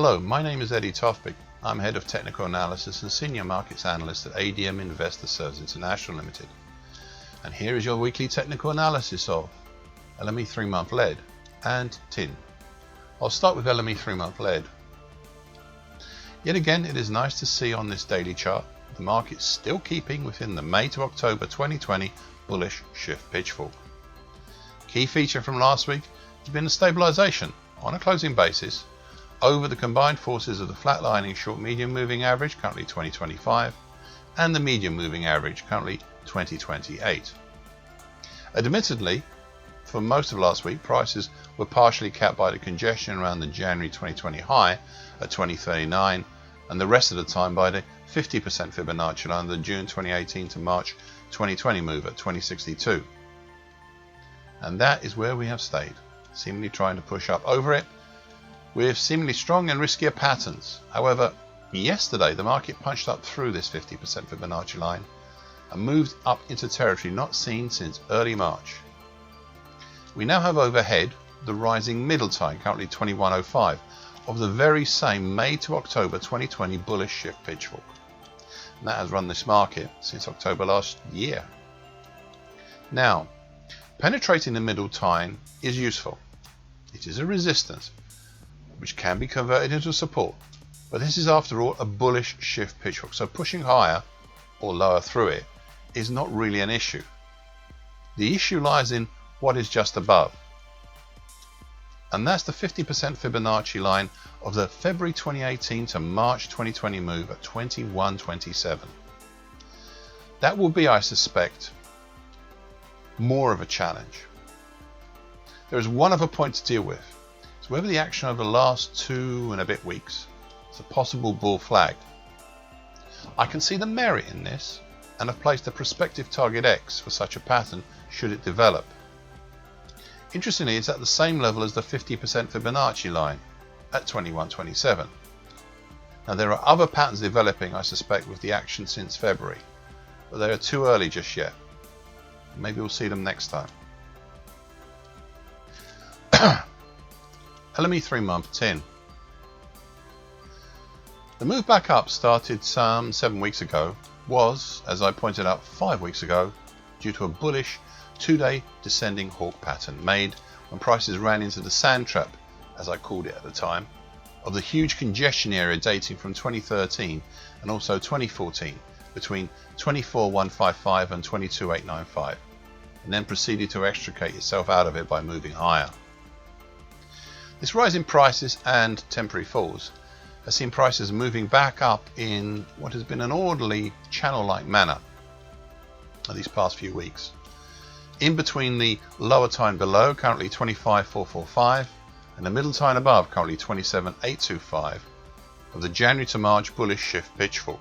Hello, my name is Eddie Tofpik. I'm Head of Technical Analysis and Senior Markets Analyst at ADM Investor Services International Limited. And here is your weekly technical analysis of LME 3-month lead and tin. I'll start with LME 3-month lead. Yet again, it is nice to see on this daily chart the market still keeping within the May to October 2020 bullish shift pitchfork. Key feature from last week has been a stabilisation on a closing basis over the combined forces of the flatlining short-medium moving average, currently 2025, and the medium moving average, currently 2028. Admittedly, for most of last week, prices were partially capped by the congestion around the January 2020 high at 2039, and the rest of the time by the 50% Fibonacci line of the June 2018 to March 2020 move at 2062. And that is where we have stayed, seemingly trying to push up over it, with seemingly strong and riskier patterns. However, yesterday the market punched up through this 50% Fibonacci line and moved up into territory not seen since early March. We now have overhead the rising middle tide, currently 2105, of the very same May to October 2020 bullish shift pitchfork. And that has run this market since October last year. Now, penetrating the middle tide is useful. It is a resistance which can be converted into support, but this is after all a bullish shift pitchfork, so pushing higher or lower through it is not really an issue. The issue lies in what is just above, and that's the 50% Fibonacci line of the February 2018 to March 2020 move at 2127. That will be, I suspect, more of a challenge. There is one other point to deal with. It's whether the action over the last 2 and a bit weeks is a possible bull flag. I can see the merit in this and have placed a prospective target X for such a pattern should it develop. Interestingly, it's at the same level as the 50% Fibonacci line at 2127. Now there are other patterns developing, I suspect, with the action since February, but they are too early just yet. Maybe we'll see them next time. LME 3-month tin. The move back up started some 7 weeks ago, was, as I pointed out 5 weeks ago, due to a bullish 2-day descending hawk pattern made when prices ran into the sand trap, as I called it at the time, of the huge congestion area dating from 2013 and also 2014 between 24,155 and 22,895, and then proceeded to extricate itself out of it by moving higher. This rise in prices and temporary falls has seen prices moving back up in what has been an orderly channel-like manner these past few weeks. In between the lower tide below, currently 25,445, and the middle tide above, currently 27,825, of the January to March bullish shift pitchfork.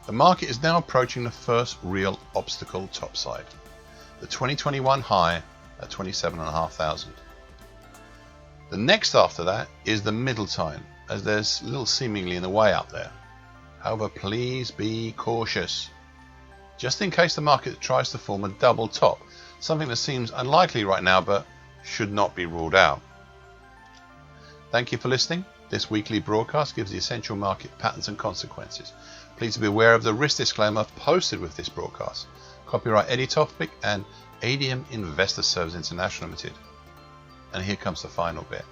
The market is now approaching the first real obstacle topside, the 2021 high at 27,500. The next after that is the middle tide, as there's little seemingly in the way up there. However, please be cautious, just in case the market tries to form a double top, something that seems unlikely right now but should not be ruled out. Thank you for listening. This weekly broadcast gives the essential market patterns and consequences. Please be aware of the risk disclaimer posted with this broadcast. Copyright Eddie Tofpik and ADM Investor Services International Limited. And here comes the final bit.